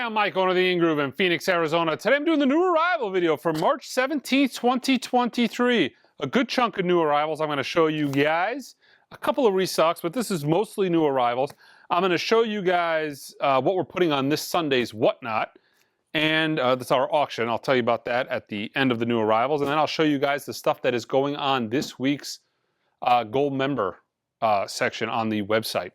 Hi, I'm Mike, owner of the In-Groove in Phoenix, Arizona. Today I'm doing the new arrival video for March 17th, 2023. A good chunk of new arrivals I'm going to show you guys. A couple of restocks, but this is mostly new arrivals. I'm going to show you guys what we're putting on this Sunday's Whatnot. And that's our auction. I'll tell you about that at the end of the new arrivals. And then I'll show you guys the stuff that is going on this week's gold member section on the website.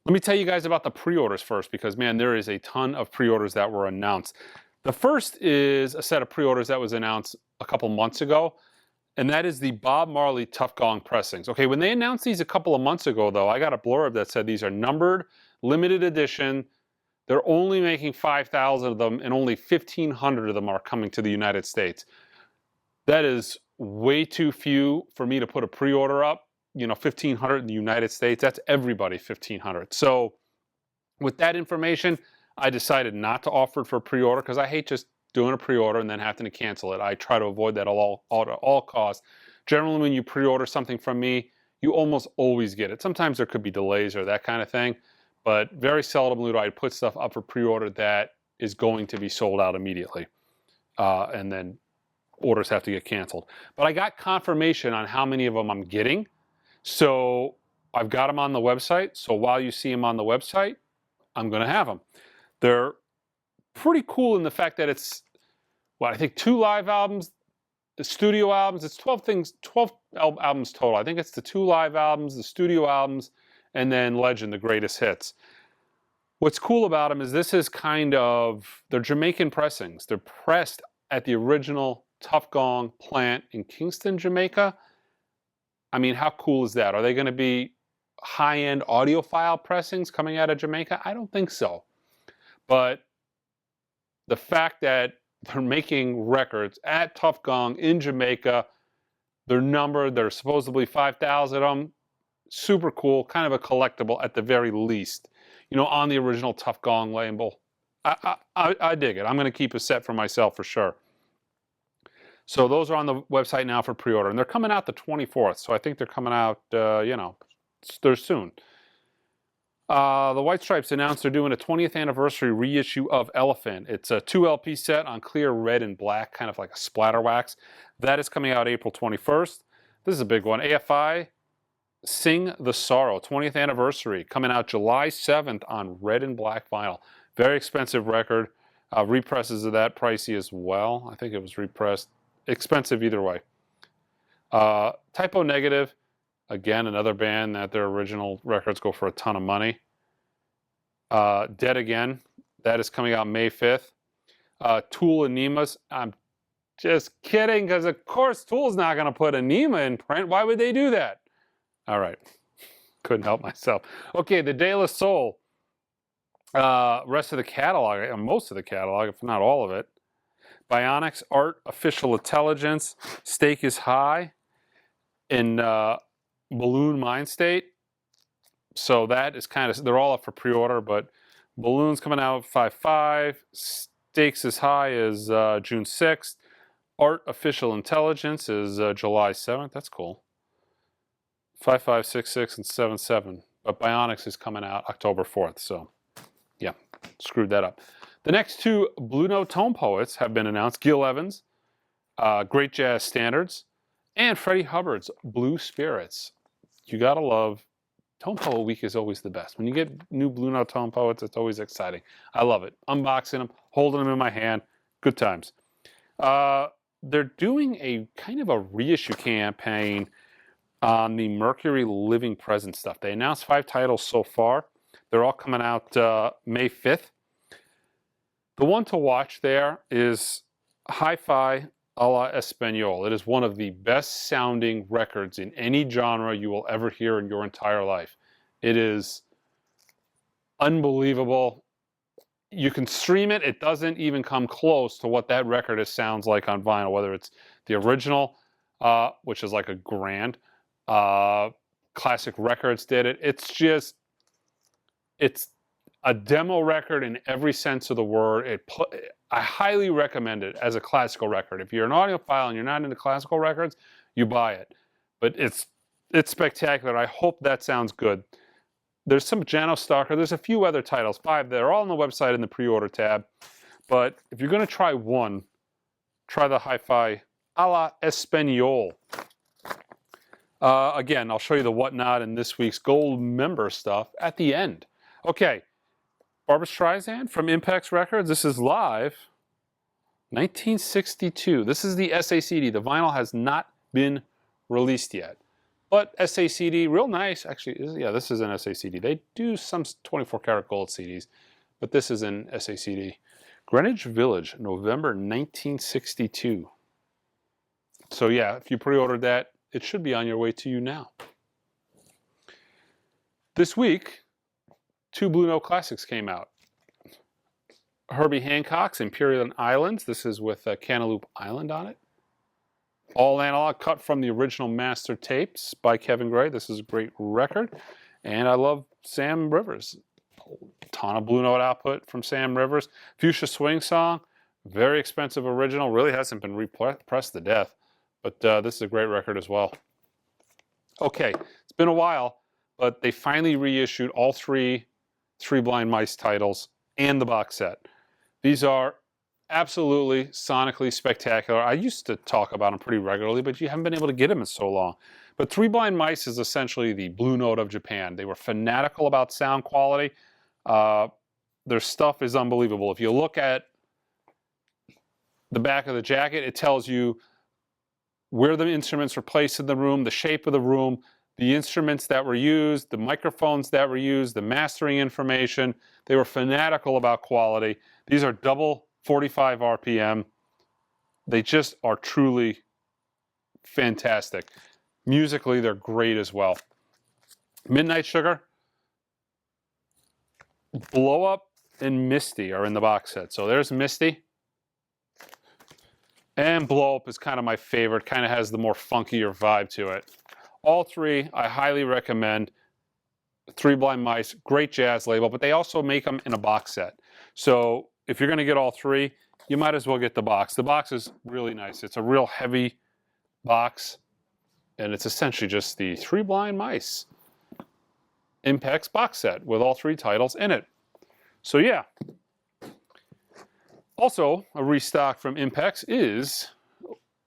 Let me tell you guys about the pre-orders first, because man, there is a ton of pre-orders that were announced. The first is a set of pre-orders that was announced a couple months ago, and that is the Bob Marley Tough Gong pressings. Okay, when they announced these a couple of months ago, though, I got a blurb that said these are numbered, limited edition. They're only making 5,000 of them, and only 1,500 of them are coming to the United States. That is way too few for me to put a pre-order up. You know, 1,500 in the United States, that's everybody 1,500. So with that information, I decided not to offer it for pre-order because I hate just doing a pre-order and then having to cancel it. I try to avoid that at all costs. Generally, when you pre-order something from me, you almost always get it. Sometimes there could be delays or that kind of thing, but very seldomly do I put stuff up for pre-order that is going to be sold out immediately. And then orders have to get canceled. But I got confirmation on how many of them I'm getting. So I've got them on the website. So while you see them on the website, I'm going to have them. They're pretty cool in the fact that it's, I think 2 live albums, the studio albums. It's 12 albums total. I think it's the 2 live albums, the studio albums, and then Legend, the greatest hits. What's cool about them is this is kind of, they're Jamaican pressings. They're pressed at the original Tough Gong plant in Kingston, Jamaica. I mean, how cool is that? Are they going to be high-end audiophile pressings coming out of Jamaica? I don't think so. But the fact that they're making records at Tough Gong in Jamaica, they're numbered, there's supposedly 5,000 of them, super cool, kind of a collectible at the very least, you know, on the original Tough Gong label. I dig it. I'm going to keep a set for myself for sure. So those are on the website now for pre-order, and they're coming out the 24th. So I think they're coming out, you know, they're soon. The White Stripes announced they're doing a 20th anniversary reissue of Elephant. It's a 2 LP set on clear red and black, kind of like a splatter wax. That is coming out April 21st. This is a big one. AFI, Sing the Sorrow, 20th anniversary, coming out July 7th on red and black vinyl. Very expensive record. Represses of that pricey as well. I think it was repressed. Expensive either way. Typo Negative, again, another band that their original records go for a ton of money. Dead Again, that is coming out May 5th. Tool and Nemas, I'm just kidding, because of course Tool's not going to put a Nema in print. Why would they do that? All right, couldn't help myself. Okay, the De La Soul, rest of the catalog, most of the catalog, if not all of it. Bionics Art, Official Intelligence, Stake is High, in Balloon Mind State. So that is kind of, they're all up for pre-order, but Balloon's coming out 5/5. Stakes is High is June 6th. Art, Official Intelligence is July 7th. That's cool. 5/5, 6/6, and 7/7. But Bionics is coming out October 4th. So yeah, screwed that up. The next 2 Blue Note Tone Poets have been announced. Gil Evans, Great Jazz Standards, and Freddie Hubbard's Blue Spirits. You gotta love, Tone Poet Week is always the best. When you get new Blue Note Tone Poets, it's always exciting. I love it. Unboxing them, holding them in my hand, good times. They're doing a kind of a reissue campaign on the Mercury Living Present stuff. They announced 5 titles so far. They're all coming out May 5th. The one to watch there is Hi-Fi a la Espanol. It is one of the best sounding records in any genre you will ever hear in your entire life. It is unbelievable. You can stream it. It doesn't even come close to what that record sounds like on vinyl, whether it's the original, which is like a grand. Classic Records did it. It's just, it's a demo record in every sense of the word. I highly recommend it as a classical record. If you're an audiophile and you're not into classical records, you buy it. But it's spectacular. I hope that sounds good. There's some Jano Stalker. There's a few other titles, 5. They're all on the website in the pre-order tab. But if you're going to try one, try the Hi-Fi a la Espanol. Again, I'll show you the whatnot in this week's gold member stuff at the end. Okay, Barbra Streisand from Impex Records. This is live, 1962. This is the SACD. The vinyl has not been released yet. But SACD, real nice. Actually, yeah, this is an SACD. They do some 24 karat gold CDs, but this is an SACD. Greenwich Village, November 1962. So yeah, if you pre-ordered that, it should be on your way to you now. This week, 2 Blue Note classics came out. Herbie Hancock's Imperial Islands. This is with Cantaloupe Island on it. All analog, cut from the original master tapes by Kevin Gray. This is a great record. And I love Sam Rivers. A ton of Blue Note output from Sam Rivers. Fuchsia Swing Song, very expensive original. Really hasn't been repressed to death. But this is a great record as well. Okay, it's been a while, but they finally reissued all 3 Blind Mice titles and the box set. These are absolutely sonically spectacular. I used to talk about them pretty regularly, but you haven't been able to get them in so long. But 3 Blind Mice is essentially the Blue Note of Japan. They were fanatical about sound quality. Their stuff is unbelievable. If you look at the back of the jacket, it tells you where the instruments were placed in the room, the shape of the room, the instruments that were used, the microphones that were used, the mastering information. They were fanatical about quality. These are double 45 RPM. They just are truly fantastic. Musically, they're great as well. Midnight Sugar, Blow Up, and Misty are in the box set. So there's Misty. And Blow Up is kind of my favorite, kind of has the more funkier vibe to it. All 3, I highly recommend. 3 Blind Mice, great jazz label, but they also make them in a box set. So if you're going to get all 3, you might as well get the box. The box is really nice. It's a real heavy box, and it's essentially just the 3 Blind Mice Impex box set with all 3 titles in it. So yeah. Also, a restock from Impex is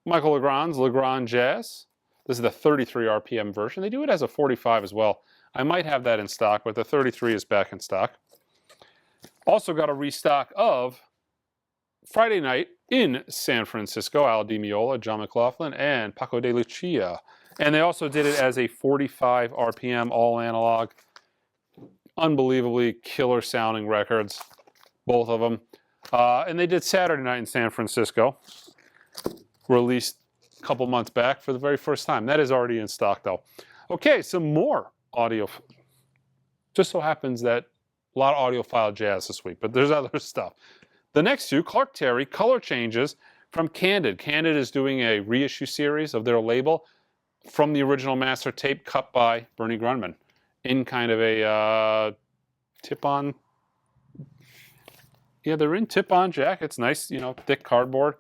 Michael Legrand's Legrand Jazz. This is the 33 RPM version. They do it as a 45 as well. I might have that in stock, but the 33 is back in stock. Also got a restock of Friday Night in San Francisco, Al Di Meola, John McLaughlin, and Paco de Lucia. And they also did it as a 45 RPM all analog. Unbelievably killer sounding records, both of them. And they did Saturday Night in San Francisco, released a couple months back for the very first time. That is already in stock though. Okay, some more audio. Just so happens that a lot of audiophile jazz this week, but there's other stuff. The next 2, Clark Terry, Color Changes from Candid. Candid is doing a reissue series of their label from the original master tape cut by Bernie Grundman in kind of a tip-on. Yeah, they're in tip-on jackets, nice, you know, thick cardboard.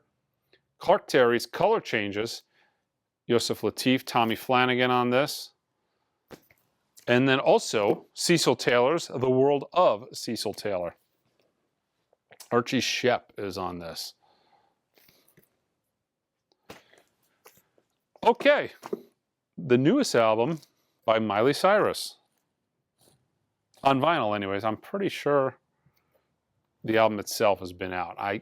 Clark Terry's Color Changes. Yosef Lateef, Tommy Flanagan on this. And then also Cecil Taylor's The World of Cecil Taylor. Archie Shepp is on this. Okay, the newest album by Miley Cyrus. On vinyl anyways, I'm pretty sure the album itself has been out. I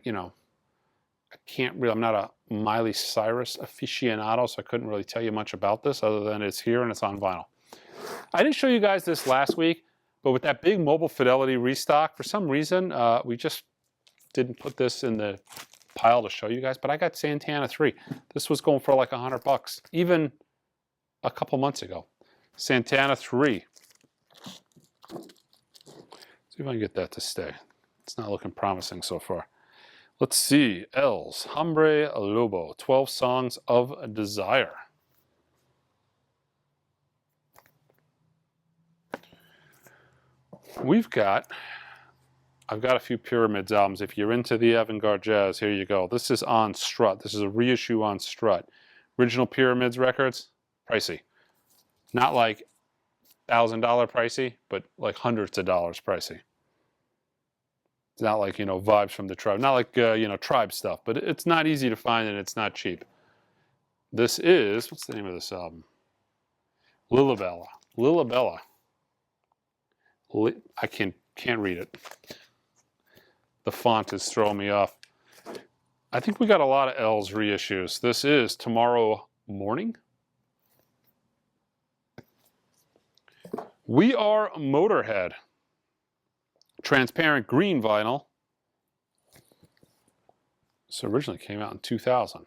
can't really, I'm not a Miley Cyrus aficionado, so I couldn't really tell you much about this other than it's here and it's on vinyl. I didn't show you guys this last week, but with that big Mobile Fidelity restock, for some reason, we just didn't put this in the pile to show you guys, but I got Santana 3. This was going for like $100, even a couple months ago. Santana 3. See if I can get that to stay. It's not looking promising so far. Let's see. Els Hombre Lobo, 12 Songs of Desire. I've got a few Pyramids albums. If you're into the avant-garde jazz, here you go. This is on Strut. This is a reissue on Strut. Original Pyramids records, pricey. Not like $1,000 pricey, but like hundreds of dollars pricey. It's not like, you know, vibes from the tribe, not like, you know, tribe stuff, but it's not easy to find and it's not cheap. This is, what's the name of this album? Lilabella. Lilabella. I can't read it. The font is throwing me off. I think we got a lot of L's reissues. This is Tomorrow Morning. We Are Motorhead. Transparent green vinyl. This originally came out in 2000.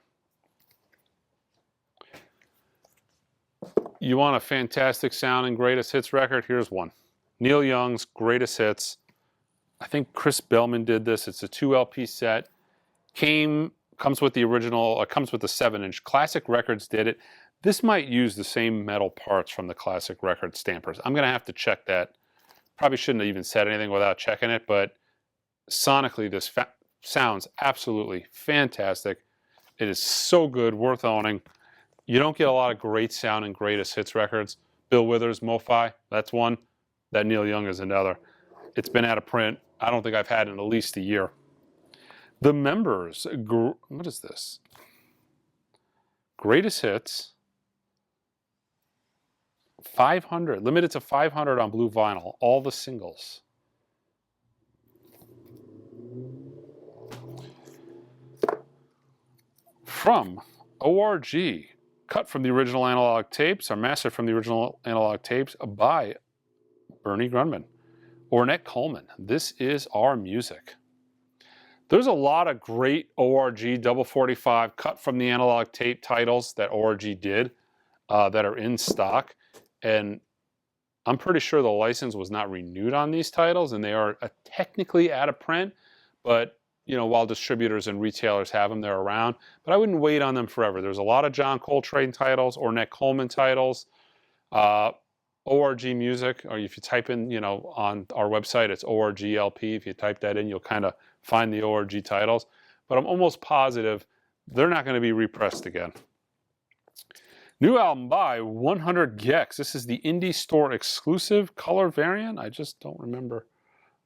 You want a fantastic sounding greatest hits record? Here's one. Neil Young's Greatest Hits. I think Chris Bellman did this. It's a 2 LP set. Comes with the original, comes with the 7-inch. Classic Records did it. This might use the same metal parts from the Classic Records stampers. I'm going to have to check that. Probably shouldn't have even said anything without checking it, but sonically this sounds absolutely fantastic. It is so good, worth owning. You don't get a lot of great sounding greatest hits records. Bill Withers, MoFi, that's one. That Neil Young is another. It's been out of print. I don't think I've had it in at least a year. The Members, what is this? Greatest Hits. 500, limited to 500 on blue vinyl, all the singles. From ORG, cut from the original analog tapes, or mastered from the original analog tapes by Bernie Grundman. Ornette Coleman, This Is Our Music. There's a lot of great ORG double 45 cut from the analog tape titles that ORG did that are in stock. And I'm pretty sure the license was not renewed on these titles, and they are technically out of print, but you know, while distributors and retailers have them, they're around. But I wouldn't wait on them forever. There's a lot of John Coltrane titles, Ornette Coleman titles, ORG music, or if you type in, you know, on our website, it's ORG LP. If you type that in, you'll kind of find the ORG titles. But I'm almost positive they're not going to be repressed again. New album by 100 Gecs. This is the indie store exclusive color variant. I just don't remember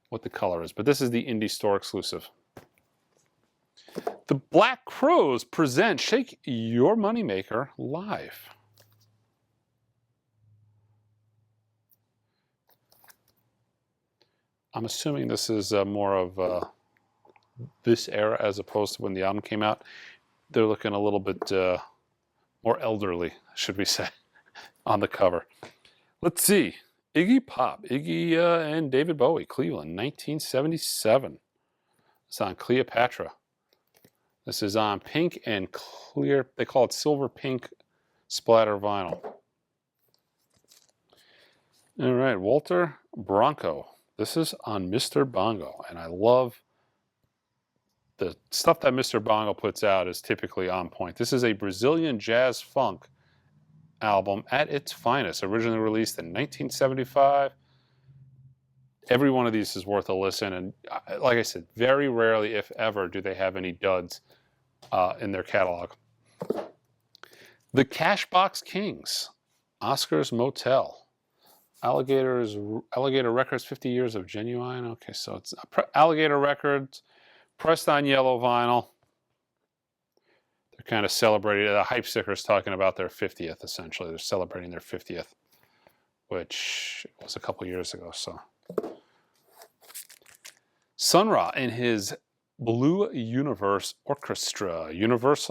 what the color is, but this is the indie store exclusive. The Black Crowes present Shake Your Moneymaker live. I'm assuming this is more of this era as opposed to when the album came out. They're looking a little bit more elderly, should we say, on the cover. Let's see. Iggy Pop. Iggy and David Bowie, Cleveland, 1977. It's on Cleopatra. This is on pink and clear, they call it silver pink splatter vinyl. All right, Walter Bronco. This is on Mr. Bongo, and I love the stuff that Mr. Bongo puts out is typically on point. This is a Brazilian jazz funk album at its finest, originally released in 1975. Every one of these is worth a listen, and like I said, very rarely, if ever, do they have any duds in their catalog. The Cashbox Kings, Oscar's Motel. Alligator Records, 50 years of genuine. Okay, so it's Alligator Records, pressed on yellow vinyl. They're kind of celebrating, the hype stickers talking about their 50th, essentially. They're celebrating their 50th, which was a couple years ago, so. Sun Ra and his Blue Universe Orchestra, Universe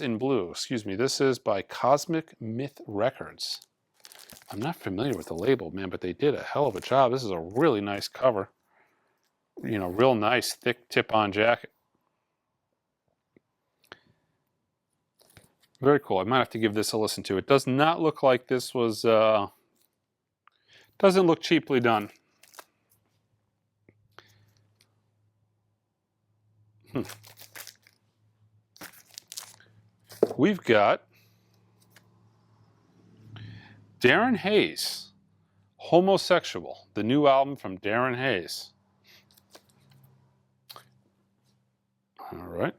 in Blue, excuse me. This is by Cosmic Myth Records. I'm not familiar with the label, man, but they did a hell of a job. This is a really nice cover. You know, real nice, thick tip-on jacket. Very cool. I might have to give this a listen to. It does not look like this was, doesn't look cheaply done. We've got Darren Hayes, Homosexual, the new album from Darren Hayes. All right.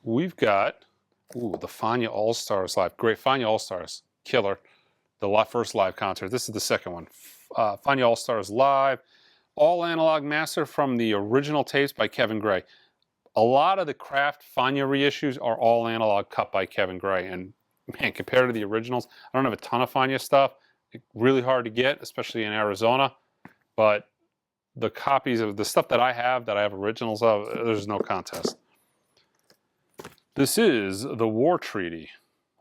We've got, the Fania All-Stars Live. Great, Fania All-Stars, killer. the first live concert. This is the second one. Fania All Stars Live, all analog master from the original tapes by Kevin Gray. A lot of the Kraft Fania reissues are all analog cut by Kevin Gray, and man, compared to the originals, I don't have a ton of Fania stuff. It's really hard to get, especially in Arizona, but the copies of the stuff that I have originals of, there's no contest. This is the War Treaty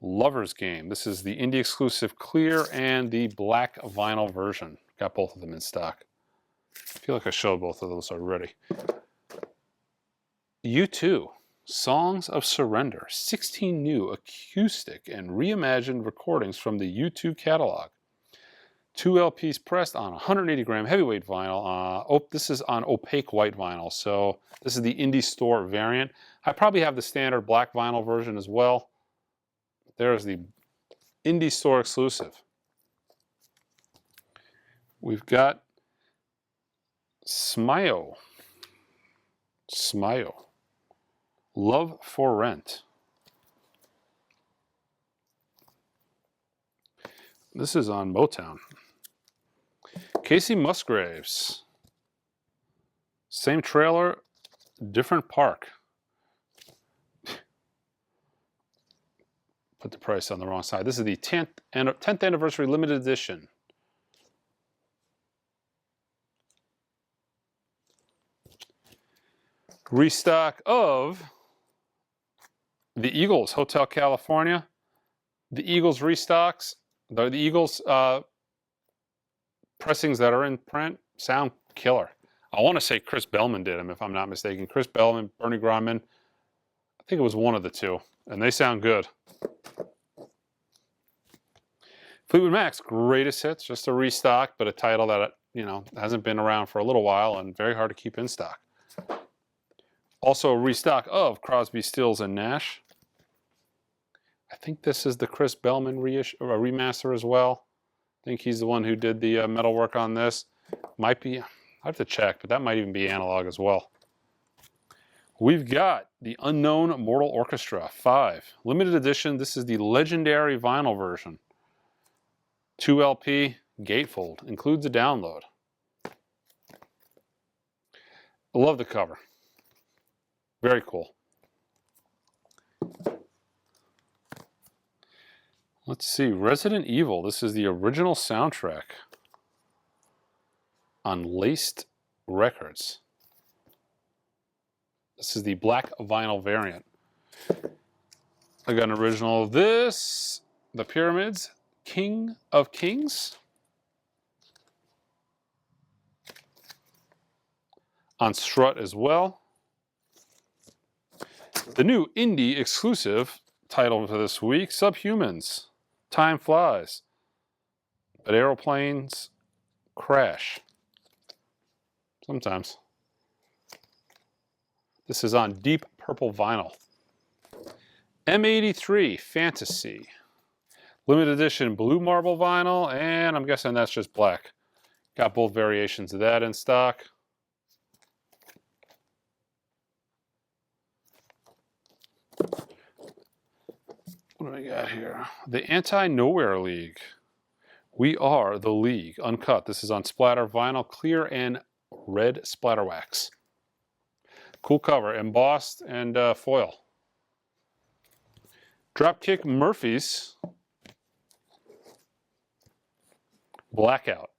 Lover's Game. This is the indie exclusive clear and the black vinyl version. Got both of them in stock. I feel like I showed both of those already. U2, Songs of Surrender, 16 new acoustic and reimagined recordings from the U2 catalog. 2 LPs pressed on 180-gram heavyweight vinyl. This is on opaque white vinyl, so this is the indie store variant. I probably have the standard black vinyl version as well. There's the indie store exclusive. We've got Smyo. Love for Rent. This is on Motown. Casey Musgraves. Same trailer, different park. Put the price on the wrong side. This is the 10th anniversary limited edition. Restock of the Eagles, Hotel California. The Eagles restocks. The Eagles pressings that are in print sound killer. I want to say Chris Bellman did them, if I'm not mistaken. Chris Bellman, Bernie Grunman. I think it was one of the two, and they sound good. Fleetwood Mac's Greatest Hits, just a restock, but a title that, you know, hasn't been around for a little while and very hard to keep in stock. Also a restock of Crosby, Stills, and Nash. I think this is the Chris Bellman remaster as well. I think he's the one who did the metal work on this. Might be, I have to check, but that might even be analog as well. We've got the Unknown Mortal Orchestra 5. Limited edition. This is the legendary vinyl version. 2 LP gatefold. Includes a download. I love the cover. Very cool. Let's see. Resident Evil. This is the original soundtrack on Laced Records. This is the black vinyl variant. I got an original of this. The Pyramids. King of Kings. On Strut as well. The new indie exclusive title for this week, Subhumans. Time flies, but aeroplanes crash. Sometimes. This is on deep purple vinyl. M83 Fantasy. Limited edition blue marble vinyl, and I'm guessing that's just black. Got both variations of that in stock. What do we got here? The Anti-Nowhere League. We Are the League. Uncut. This is on splatter vinyl, clear and red splatter wax. Cool cover. Embossed and foil. Dropkick Murphys. Blackout.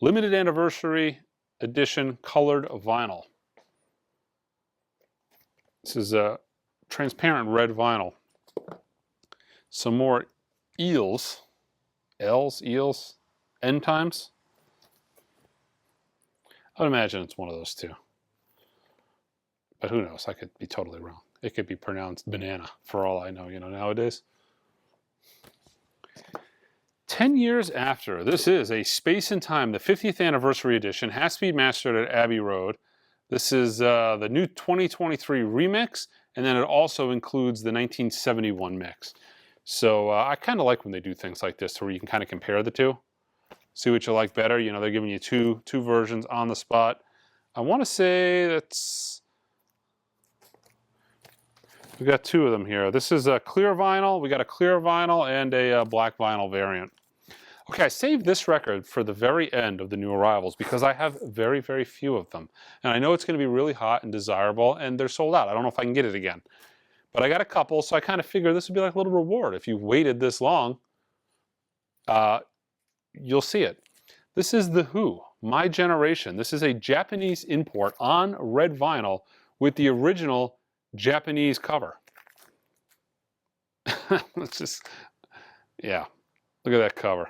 Limited anniversary edition colored vinyl. This is a transparent red vinyl. Some more eels, eels, end times. I would imagine it's one of those two. But who knows? I could be totally wrong. It could be pronounced banana for all I know, you know, nowadays. 10 years after, this is a Space and Time, the 50th anniversary edition, has to be mastered at Abbey Road. This is the new 2023 remix, and then it also includes the 1971 mix. So I kind of like when they do things like this where you can kind of compare the two. See what you like better. You know, they're giving you two versions on the spot. I want to say that's... we got two of them here. This is a clear vinyl. We got a clear vinyl and a black vinyl variant. Okay, I saved this record for the very end of the new arrivals because I have very, very few of them. And I know it's going to be really hot and desirable, and they're sold out. I don't know if I can get it again. But I got a couple, so I kind of figured this would be like a little reward. If you've waited this long, you'll see it. This is The Who, My Generation. This is a Japanese import on red vinyl with the original Japanese cover. Let's just, yeah, look at that cover.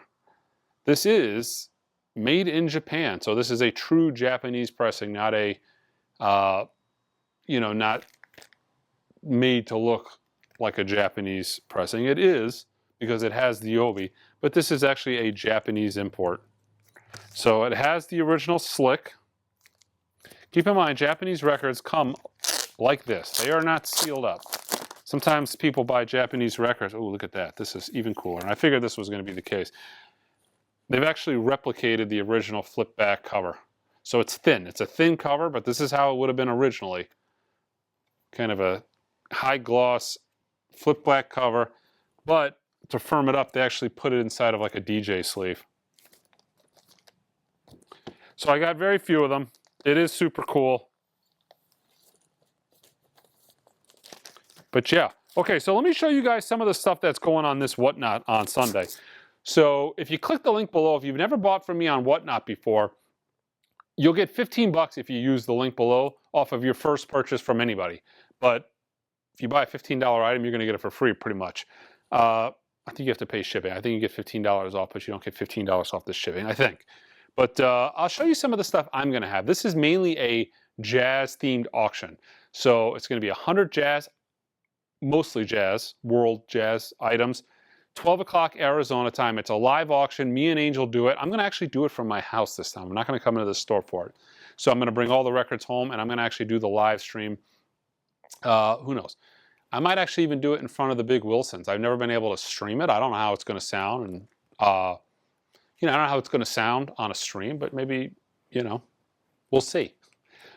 This is made in Japan, so this is a true Japanese pressing, not a, not made to look like a Japanese pressing. It is, because it has the obi, but this is actually a Japanese import. So it has the original slick. Keep in mind, Japanese records come like this. They are not sealed up. Sometimes people buy Japanese records. Oh, look at that. This is even cooler. And I figured this was going to be the case. They've actually replicated the original flip back cover. So it's thin. It's a thin cover, but this is how it would have been originally. Kind of a high gloss flip back cover, but to firm it up, they actually put it inside of like a DJ sleeve. So I got very few of them. It is super cool. But yeah. Okay, so let me show you guys some of the stuff that's going on this Whatnot on Sunday. So if you click the link below, if you've never bought from me on Whatnot before, you'll get 15 bucks if you use the link below off of your first purchase from anybody. But if you buy a $15 item, you're going to get it for free pretty much. I think you have to pay shipping. I think you get $15 off, but you don't get $15 off the shipping, I think. But I'll show you some of the stuff I'm going to have. This is mainly a jazz-themed auction. So it's going to be 100 jazz, mostly jazz, world jazz items. 12 o'clock Arizona time. It's a live auction. Me and Angel do it. I'm going to actually do it from my house this time. I'm not going to come into the store for it. So I'm going to bring all the records home, and I'm going to actually do the live stream. Who knows? I might actually even do it in front of the big Wilsons. I've never been able to stream it. I don't know how it's going to sound, and I don't know how it's going to sound on a stream, but maybe, we'll see.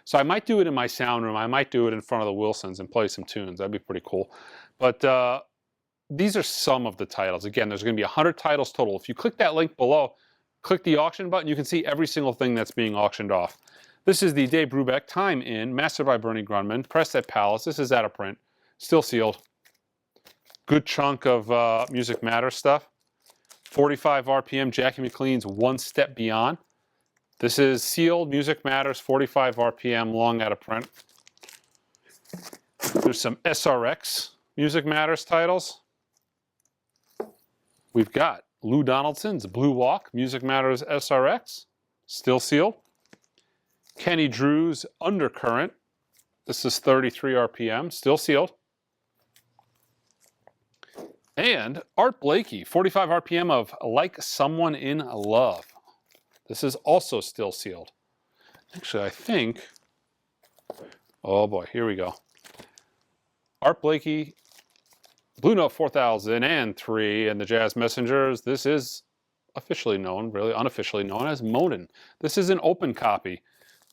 So I might do it in my sound room. I might do it in front of the Wilsons and play some tunes. That'd be pretty cool. But these are some of the titles. Again, there's going to be 100 titles total. If you click that link below, click the auction button, you can see every single thing that's being auctioned off. This is the Dave Brubeck Time In, mastered by Bernie Grundman, pressed at Palace. This is out of print, still sealed. Good chunk of Music Matters stuff. 45 RPM, Jackie McLean's One Step Beyond. This is sealed, Music Matters, 45 RPM, long out of print. There's some SRX Music Matters titles. We've got Lou Donaldson's Blue Walk, Music Matters SRX, still sealed. Kenny Drew's Undercurrent. This is 33 RPM, still sealed. And Art Blakey, 45 RPM of Like Someone in Love. This is also still sealed. Actually, I think, oh boy, here we go. Art Blakey, Blue Note 4003 and the Jazz Messengers. This is officially known, really unofficially known as Monin. This is an open copy,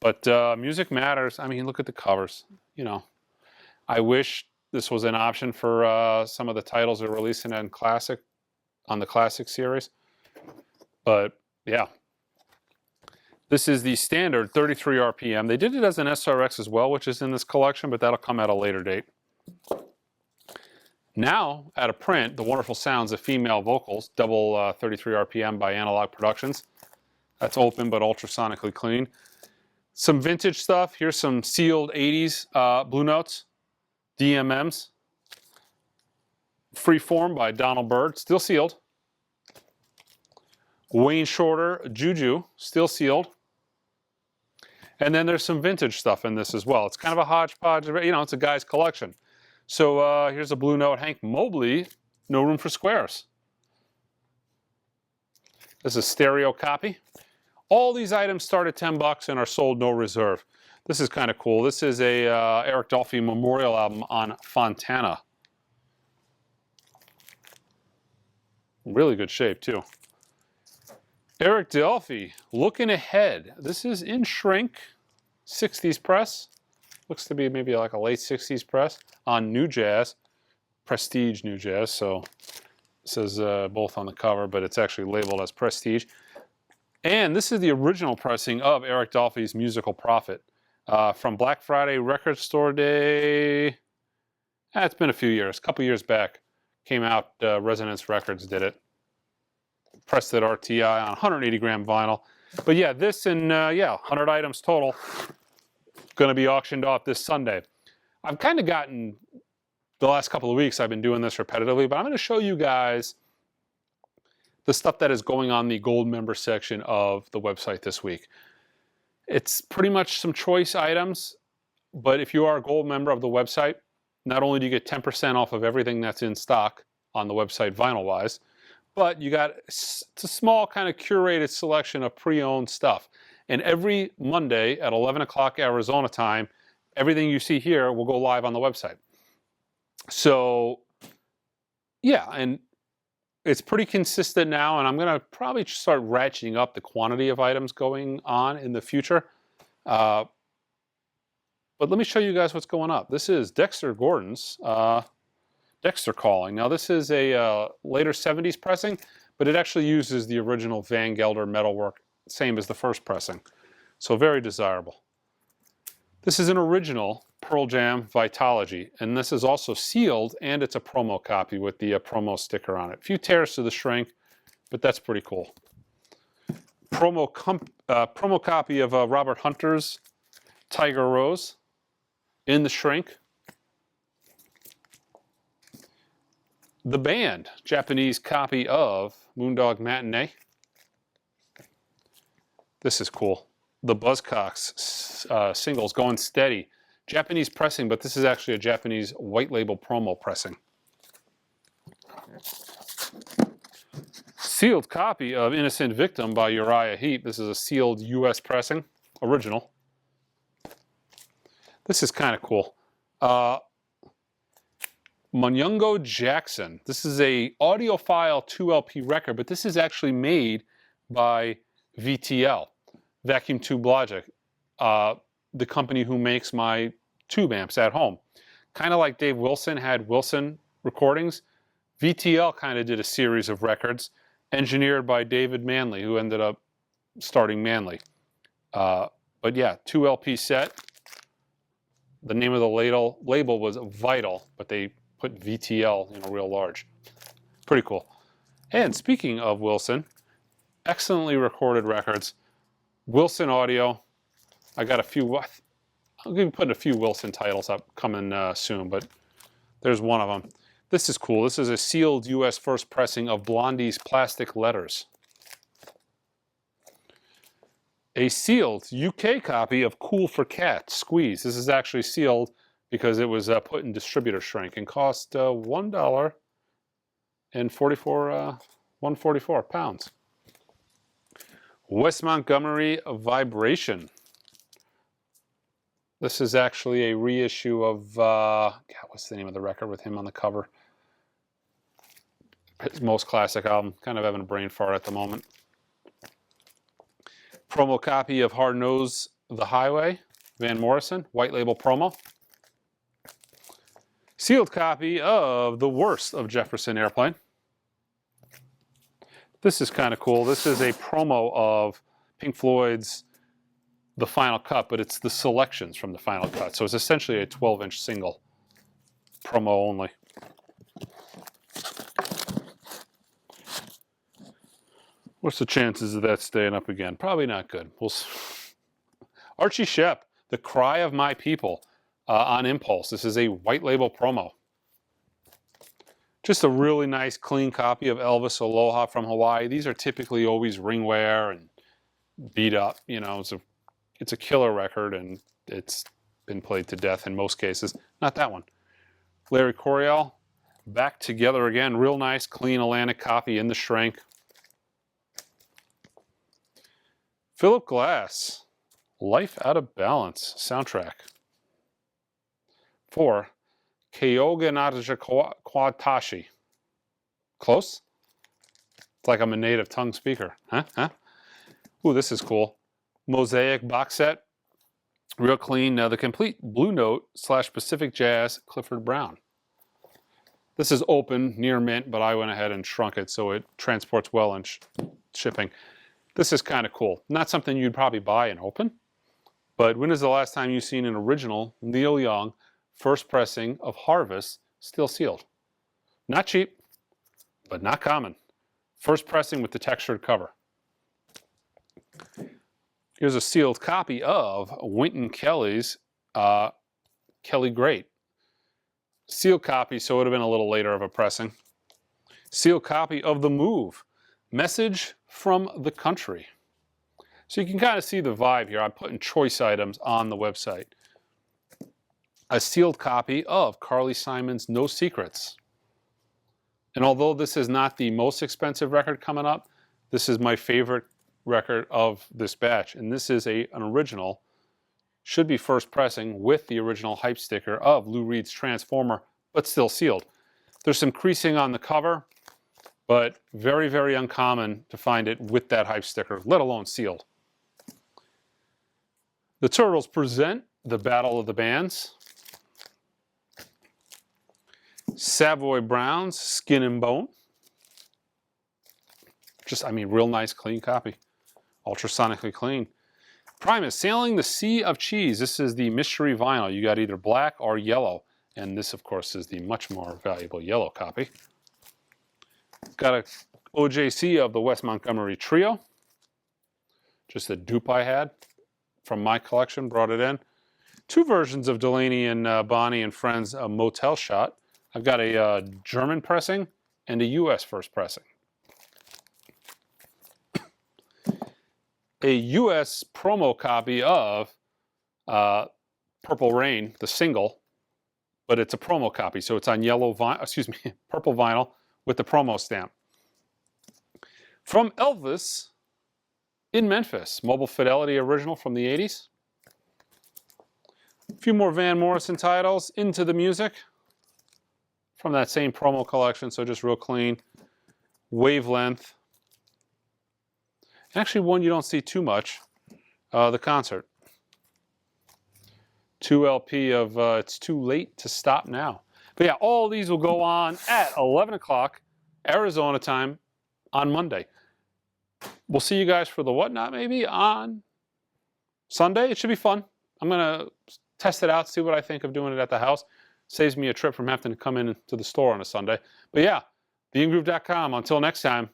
but Music Matters, I mean, look at the covers. I wish this was an option for some of the titles they're releasing on the Classic series. But yeah, this is the standard 33 RPM. They did it as an SRX as well, which is in this collection, but that'll come at a later date. Now, out of print, The Wonderful Sounds of Female Vocals, double 33 RPM by Analog Productions. That's open but ultrasonically clean. Some vintage stuff. Here's some sealed 80s Blue Notes, DMMs. Freeform by Donald Byrd, still sealed. Wayne Shorter, Juju, still sealed. And then there's some vintage stuff in this as well. It's kind of a hodgepodge, it's a guy's collection. So here's a Blue Note, Hank Mobley, No Room for Squares. This is a stereo copy. All these items start at 10 bucks and are sold no reserve. This is kind of cool. This is a Eric Dolphy memorial album on Fontana. Really good shape too. Eric Dolphy, Looking Ahead. This is in shrink, 60s press. Looks to be maybe like a late 60s press on New Jazz, Prestige New Jazz. So It says both on the cover, but it's actually labeled as Prestige. And this is the original pressing of Eric Dolphy's Musical Prophet from Black Friday Record Store Day. It's been a few years, a couple years back. Came out, Resonance Records did it. Pressed it RTI on 180 gram vinyl. But yeah, this and yeah, 100 items total. Going to be auctioned off this Sunday. I've kind of gotten, the last couple of weeks, I've been doing this repetitively, but I'm going to show you guys the stuff that is going on the gold member section of the website this week. It's pretty much some choice items, but if you are a gold member of the website, not only do you get 10% off of everything that's in stock on the website vinyl-wise, but you got it's a small kind of curated selection of pre-owned stuff. And every Monday at 11 o'clock Arizona time, everything you see here will go live on the website. So yeah, and it's pretty consistent now, and I'm going to probably start ratcheting up the quantity of items going on in the future. But let me show you guys what's going up. This is Dexter Gordon's Dexter Calling. Now this is a later 70s pressing, but it actually uses the original Van Gelder metalwork, same as the first pressing. So very desirable. This is an original Pearl Jam Vitology, and this is also sealed, and it's a promo copy with the promo sticker on it. A few tears to the shrink, but that's pretty cool. Promo copy of Robert Hunter's Tiger Rose in the shrink. The Band, Japanese copy of Moondog Matinee. This is cool. The Buzzcocks singles, Going Steady. Japanese pressing, but this is actually a Japanese white label promo pressing. Sealed copy of Innocent Victim by Uriah Heep. This is a sealed US pressing, original. This is kind of cool. Munyungo Jackson. This is a audiophile 2LP record, but this is actually made by VTL, Vacuum Tube Logic, the company who makes my tube amps at home. Kind of like Dave Wilson had Wilson recordings, VTL kind of did a series of records engineered by David Manley, who ended up starting Manley. But yeah, 2LP set. The name of the label was Vital, but they put VTL, you know, real large. Pretty cool. And speaking of Wilson, excellently recorded records. Wilson Audio. I got a few, I'll be putting a few Wilson titles up coming soon, but there's one of them. This is cool. This is a sealed US first pressing of Blondie's Plastic Letters. A sealed UK copy of Cool for Cat, Squeeze. This is actually sealed because it was put in distributor shrink and cost $1 and 144 pounds. Wes Montgomery Vibration. This is actually a reissue of, God, what's the name of the record with him on the cover? His most classic album. Kind of having a brain fart at the moment. Promo copy of Hard Nose the Highway, Van Morrison, white label promo. Sealed copy of The Worst of Jefferson Airplane. This is kind of cool. This is a promo of Pink Floyd's The Final Cut, but it's the selections from The Final Cut. So it's essentially a 12-inch single, promo only. What's the chances of that staying up again? Probably not good. Archie Shepp, The Cry of My People, on Impulse. This is a white label promo. Just a really nice, clean copy of Elvis Aloha from Hawaii. These are typically always ringware and beat up. You know, it's a killer record, and it's been played to death in most cases. Not that one. Larry Coryell, Back Together Again. Real nice, clean Atlantic copy in the shrink. Philip Glass, Life Out of Balance soundtrack. For Kyoga Nataja Kwatashi. Close? It's like I'm a native tongue speaker. Huh? Ooh, this is cool. Mosaic box set. Real clean. The complete Blue Note / Pacific Jazz Clifford Brown. This is open, near mint, but I went ahead and shrunk it so it transports well in shipping. This is kind of cool. Not something you'd probably buy and open, but when is the last time you've seen an original Neil Young first pressing of Harvest still sealed? Not cheap, but not common. First pressing with the textured cover. Here's a sealed copy of Wynton Kelly's Kelly Great. Sealed copy, so it would have been a little later of a pressing. Sealed copy of The Move, Message from the Country. So you can kind of see the vibe here. I'm putting choice items on the website. A sealed copy of Carly Simon's No Secrets. And although this is not the most expensive record coming up, this is my favorite record of this batch. And this is an original, should be first pressing with the original hype sticker of Lou Reed's Transformer, but still sealed. There's some creasing on the cover, but very, very uncommon to find it with that hype sticker, let alone sealed. The Turtles present the Battle of the Bands. Savoy Brown's Skin and Bone. Just, I mean, real nice, clean copy. Ultrasonically clean. Primus, Sailing the Sea of Cheese. This is the mystery vinyl. You got either black or yellow. And this, of course, is the much more valuable yellow copy. Got a OJC of the Wes Montgomery Trio. Just a dupe I had from my collection, brought it in. Two versions of Delaney and Bonnie and Friends Motel Shot. I've got a German pressing and a US first pressing. A US promo copy of Purple Rain, the single, but it's a promo copy, so it's on yellow vinyl, excuse me, purple vinyl with the promo stamp. From Elvis in Memphis, Mobile Fidelity original from the 80s. A few more Van Morrison titles, Into the Music, from that same promo collection, so just real clean. Wavelength. Actually, one you don't see too much, The Concert. 2 LP of It's Too Late to Stop Now. But yeah, all these will go on at 11 o'clock Arizona time on Monday. We'll see you guys for the Whatnot maybe on Sunday. It should be fun. I'm going to test it out, see what I think of doing it at the house. Saves me a trip from having to come in to the store on a Sunday. But yeah, theingroove.com. Until next time.